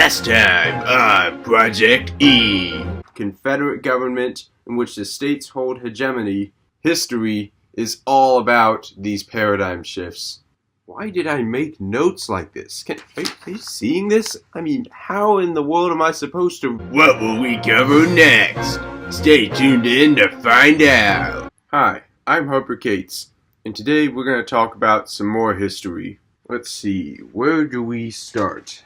Last time on Project E. Confederate government in which the states hold hegemony. History is all about these paradigm shifts. Why did I make notes like this? Are you seeing this? I mean, how in the world am I supposed to... What will we cover next? Stay tuned in to find out. Hi, I'm Harper Cates, and today we're going to talk about some more history. Let's see, where do we start?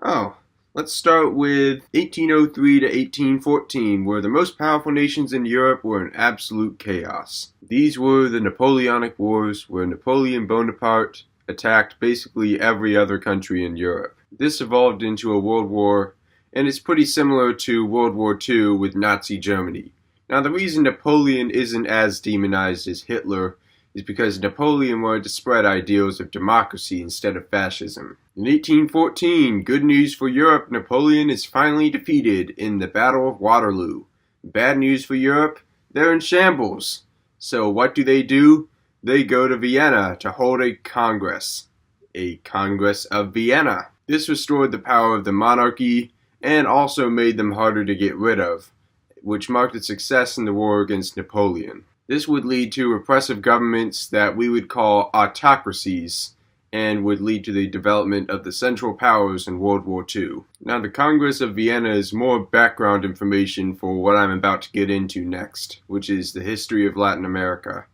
Oh, let's start with 1803 to 1814, where the most powerful nations in Europe were in absolute chaos. These were the Napoleonic Wars, where Napoleon Bonaparte attacked basically every other country in Europe. This evolved into a world war, and it's pretty similar to World War II with Nazi Germany. Now, the reason Napoleon isn't as demonized as Hitler is because Napoleon wanted to spread ideals of democracy instead of fascism. In 1814, good news for Europe, Napoleon is finally defeated in the Battle of Waterloo. Bad news for Europe, they're in shambles. So what do? They go to Vienna to hold a Congress of Vienna. This restored the power of the monarchy and also made them harder to get rid of, which marked a success in the war against Napoleon. This would lead to repressive governments that we would call autocracies and would lead to the development of the Central Powers in World War II. Now, the Congress of Vienna is more background information for what I'm about to get into next, which is the history of Latin America.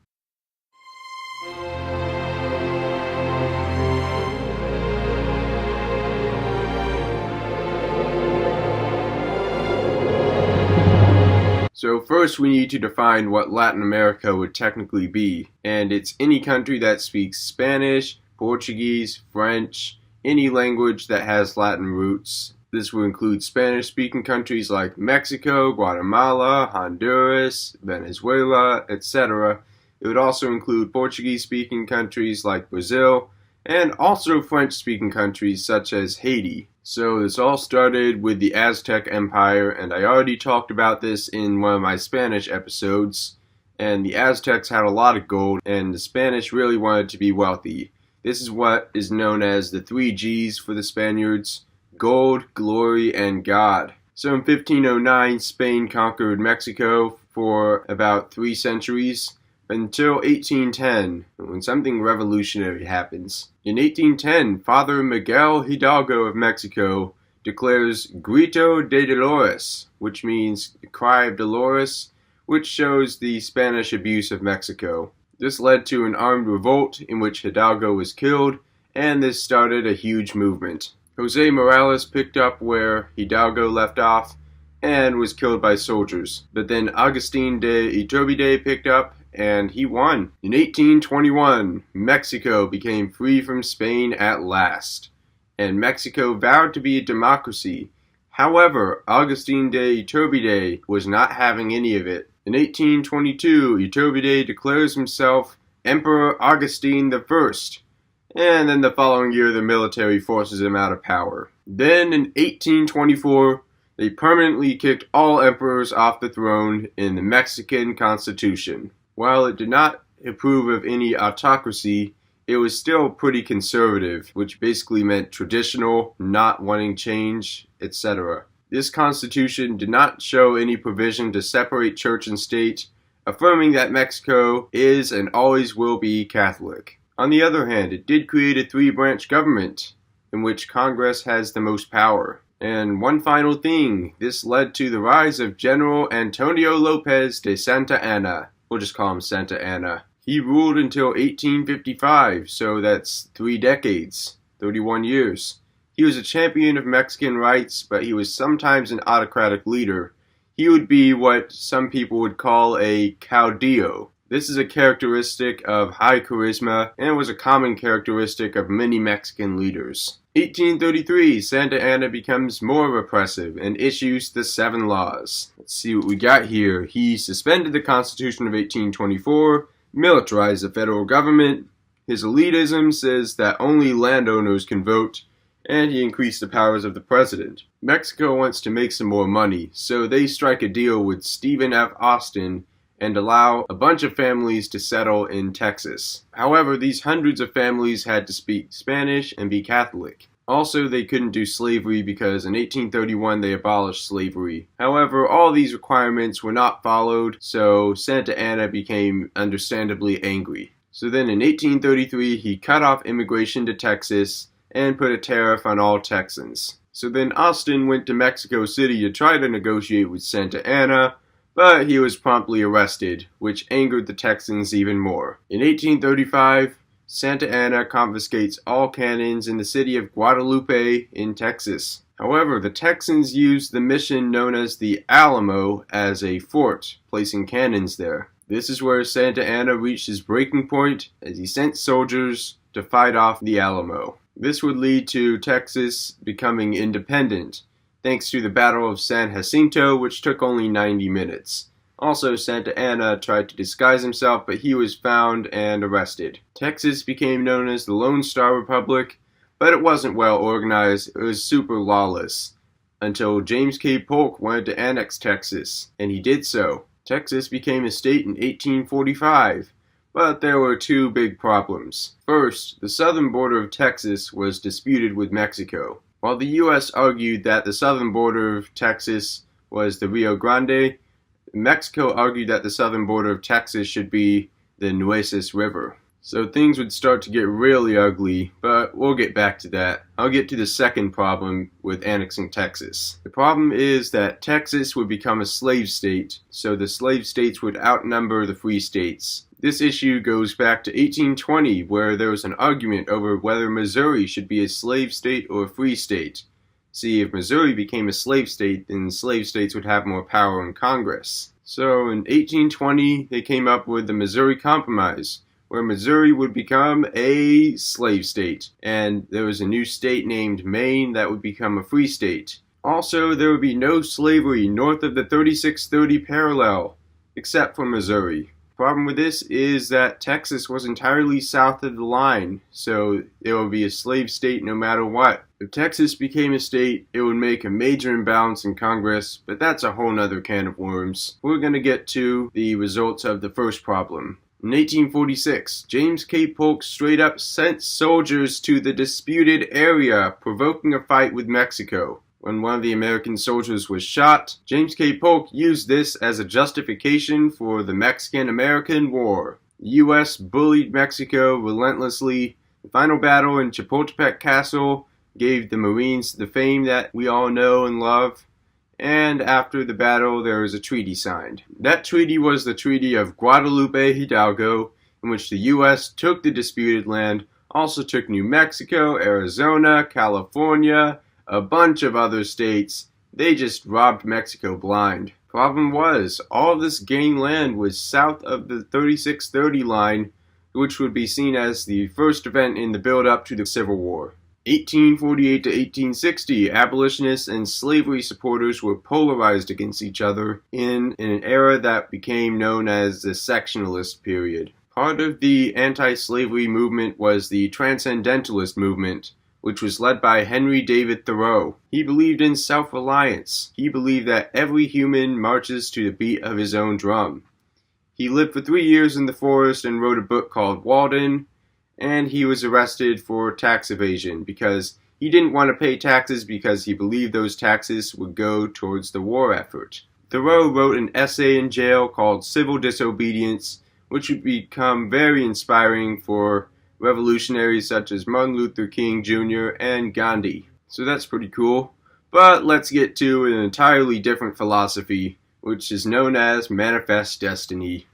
So first we need to define what Latin America would technically be, and it's any country that speaks Spanish, Portuguese, French, any language that has Latin roots. This will include Spanish-speaking countries like Mexico, Guatemala, Honduras, Venezuela, etc. It would also include Portuguese-speaking countries like Brazil, and also French-speaking countries such as Haiti. So this all started with the Aztec Empire, and I already talked about this in one of my Spanish episodes. And the Aztecs had a lot of gold, and the Spanish really wanted to be wealthy. This is what is known as the 3 G's for the Spaniards: gold, glory, and God. So in 1509, Spain conquered Mexico for about 3 centuries, until 1810, when something revolutionary happens. In 1810, Father Miguel Hidalgo of Mexico declares Grito de Dolores, which means Cry of Dolores, which shows the Spanish abuse of Mexico. This led to an armed revolt in which Hidalgo was killed, and this started a huge movement. Jose Morales picked up where Hidalgo left off and was killed by soldiers. But then Agustin de Iturbide picked up, and he won. In 1821, Mexico became free from Spain at last, and Mexico vowed to be a democracy. However, Agustin de Iturbide was not having any of it. In 1822, Iturbide declares himself Emperor Augustine I, and then the following year the military forces him out of power. Then in 1824, they permanently kicked all emperors off the throne in the Mexican Constitution. While it did not approve of any autocracy, it was still pretty conservative, which basically meant traditional, not wanting change, etc. This constitution did not show any provision to separate church and state, affirming that Mexico is and always will be Catholic. On the other hand, it did create a 3-branch government, in which Congress has the most power. And one final thing, this led to the rise of General Antonio Lopez de Santa Anna. We'll just call him Santa Anna. He ruled until 1855, so that's 3 decades, 31 years. He was a champion of Mexican rights, but he was sometimes an autocratic leader. He would be what some people would call a caudillo. This is a characteristic of high charisma, and was a common characteristic of many Mexican leaders. 1833, Santa Anna becomes more repressive and issues the 7 laws. Let's see what we got here. He suspended the Constitution of 1824, militarized the federal government. His elitism says that only landowners can vote, and he increased the powers of the president. Mexico wants to make some more money, so they strike a deal with Stephen F. Austin and allow a bunch of families to settle in Texas. However, these hundreds of families had to speak Spanish and be Catholic. Also, they couldn't do slavery because in 1831 they abolished slavery. However, all these requirements were not followed, so Santa Anna became understandably angry. So then in 1833 he cut off immigration to Texas and put a tariff on all Texans. So then Austin went to Mexico City to try to negotiate with Santa Anna, but he was promptly arrested, which angered the Texans even more. In 1835, Santa Anna confiscates all cannons in the city of Guadalupe in Texas. However, the Texans used the mission known as the Alamo as a fort, placing cannons there. This is where Santa Anna reached his breaking point as he sent soldiers to fight off the Alamo. This would lead to Texas becoming independent, thanks to the Battle of San Jacinto, which took only 90 minutes. Also, Santa Anna tried to disguise himself, but he was found and arrested. Texas became known as the Lone Star Republic, but it wasn't well organized. It was super lawless, until James K. Polk wanted to annex Texas, and he did so. Texas became a state in 1845, but there were two big problems. First, the southern border of Texas was disputed with Mexico. While the U.S. argued that the southern border of Texas was the Rio Grande, Mexico argued that the southern border of Texas should be the Nueces River. So things would start to get really ugly, but we'll get back to that. I'll get to the second problem with annexing Texas. The problem is that Texas would become a slave state, so the slave states would outnumber the free states. This issue goes back to 1820, where there was an argument over whether Missouri should be a slave state or a free state. See, if Missouri became a slave state, then slave states would have more power in Congress. So in 1820, they came up with the Missouri Compromise, where Missouri would become a slave state, and there was a new state named Maine that would become a free state. Also, there would be no slavery north of the 3630 parallel, except for Missouri. The problem with this is that Texas was entirely south of the line, so it would be a slave state no matter what. If Texas became a state, it would make a major imbalance in Congress, but that's a whole nother can of worms. We're going to get to the results of the first problem. In 1846, James K. Polk straight up sent soldiers to the disputed area, provoking a fight with Mexico. When one of the American soldiers was shot, James K. Polk used this as a justification for the Mexican-American War. The U.S. bullied Mexico relentlessly. The final battle in Chapultepec Castle gave the Marines the fame that we all know and love. And after the battle, there was a treaty signed. That treaty was the Treaty of Guadalupe Hidalgo, in which the U.S. took the disputed land, also took New Mexico, Arizona, California, a bunch of other states. They just robbed Mexico blind. Problem was, all of this gained land was south of the 3630 line, which would be seen as the first event in the build-up to the Civil War. 1848 to 1860, abolitionists and slavery supporters were polarized against each other in an era that became known as the sectionalist period. Part of the anti-slavery movement was the transcendentalist movement, which was led by Henry David Thoreau. He believed in self-reliance. He believed that every human marches to the beat of his own drum. He lived for 3 years in the forest and wrote a book called Walden, and he was arrested for tax evasion because he didn't want to pay taxes because he believed those taxes would go towards the war effort. Thoreau wrote an essay in jail called Civil Disobedience, which would become very inspiring for revolutionaries such as Martin Luther King Jr. and Gandhi. So that's pretty cool. But let's get to an entirely different philosophy, which is known as Manifest Destiny.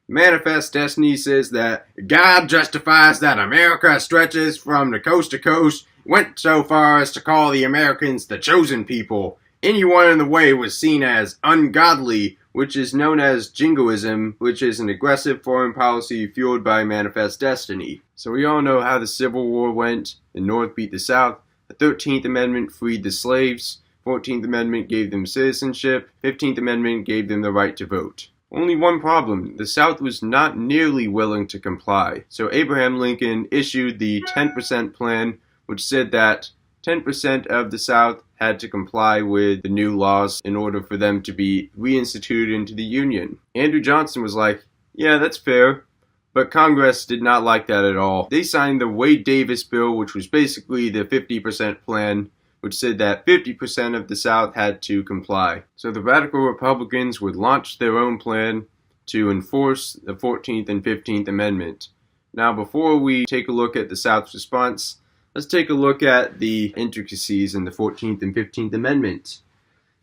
Manifest Destiny says that God justifies that America stretches from the coast to coast, went so far as to call the Americans the chosen people. Anyone in the way was seen as ungodly, which is known as jingoism, which is an aggressive foreign policy fueled by Manifest Destiny. So we all know how the Civil War went. The North beat the South. The 13th Amendment freed the slaves. 14th Amendment gave them citizenship. 15th Amendment gave them the right to vote. Only one problem, the South was not nearly willing to comply. So Abraham Lincoln issued the 10% plan, which said that 10% of the South had to comply with the new laws in order for them to be reinstituted into the Union. Andrew Johnson was like, yeah, that's fair. But Congress did not like that at all. They signed the Wade-Davis bill, which was basically the 50% plan, which said that 50% of the South had to comply. So the radical Republicans would launch their own plan to enforce the 14th and 15th Amendment. Now, before we take a look at the South's response, let's take a look at the intricacies in the 14th and 15th Amendment.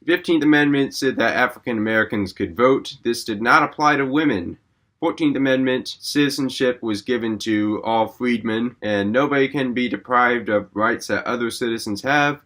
The 15th Amendment said that African Americans could vote. This did not apply to women. 14th Amendment, citizenship was given to all freedmen, and nobody can be deprived of rights that other citizens have.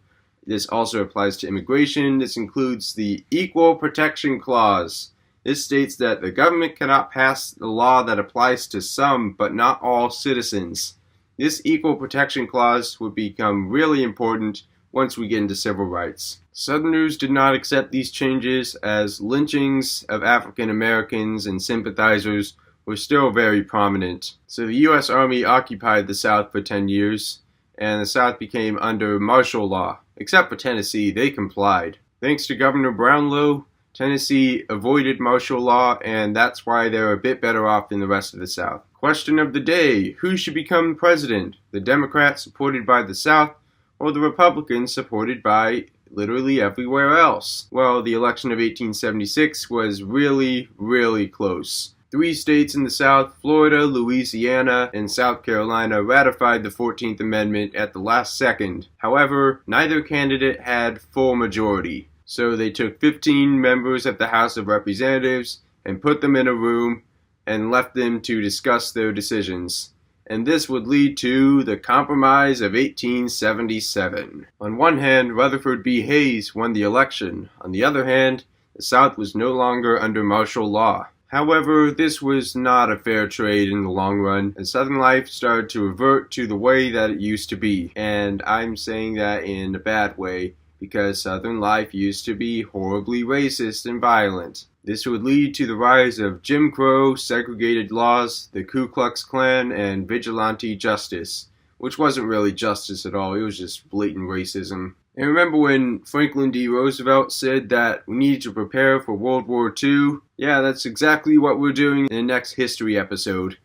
This also applies to immigration. This includes the Equal Protection Clause. This states that the government cannot pass the law that applies to some but not all citizens. This Equal Protection Clause would become really important once we get into civil rights. Southerners did not accept these changes, as lynchings of African Americans and sympathizers were still very prominent. So the U.S. Army occupied the South for 10 years, and the South became under martial law. Except for Tennessee, they complied. Thanks to Governor Brownlow, Tennessee avoided martial law, and that's why they're a bit better off than the rest of the South. Question of the day: who should become president? The Democrats supported by the South, or the Republicans supported by literally everywhere else? Well, the election of 1876 was really, really close. 3 states in the South, Florida, Louisiana, and South Carolina, ratified the 14th Amendment at the last second. However, neither candidate had full majority. So they took 15 members of the House of Representatives and put them in a room and left them to discuss their decisions. And this would lead to the Compromise of 1877. On one hand, Rutherford B. Hayes won the election. On the other hand, the South was no longer under martial law. However, this was not a fair trade in the long run, and Southern life started to revert to the way that it used to be. And I'm saying that in a bad way, because Southern life used to be horribly racist and violent. This would lead to the rise of Jim Crow, segregated laws, the Ku Klux Klan, and vigilante justice, which wasn't really justice at all, it was just blatant racism. And remember when Franklin D. Roosevelt said that we needed to prepare for World War II? Yeah, that's exactly what we're doing in the next history episode.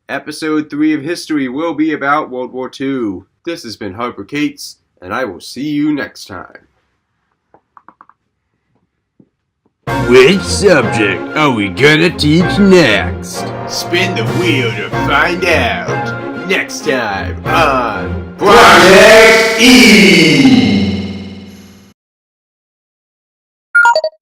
Episode 3 of History will be about World War II. This has been Harper Cates, and I will see you next time. Which subject are we gonna teach next? Spin the wheel to find out. Next time on Project E!